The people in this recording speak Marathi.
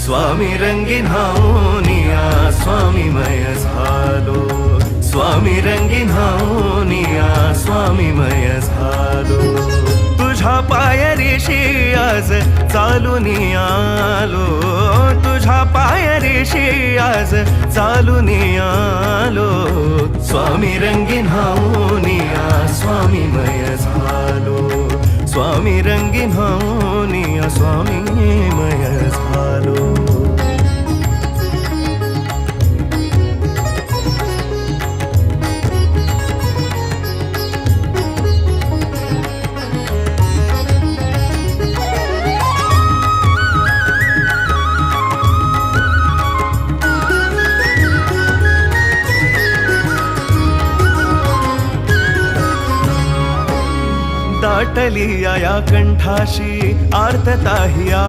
स्वामी रंगीन हावनिया स्वामीमय झालो, स्वामी रंगीन हावनिया स्वामीमय झालो। तुझ्या पायरीशी आज चालून आलो, तुझ्या पायरीशी आज चालून आलो। स्वामी रंगीन हावनिया स्वामीमय झालो, स्वामी रंगीन हावनिया स्वामीमय झालो। दाटली या कंठाशी आर्तता ही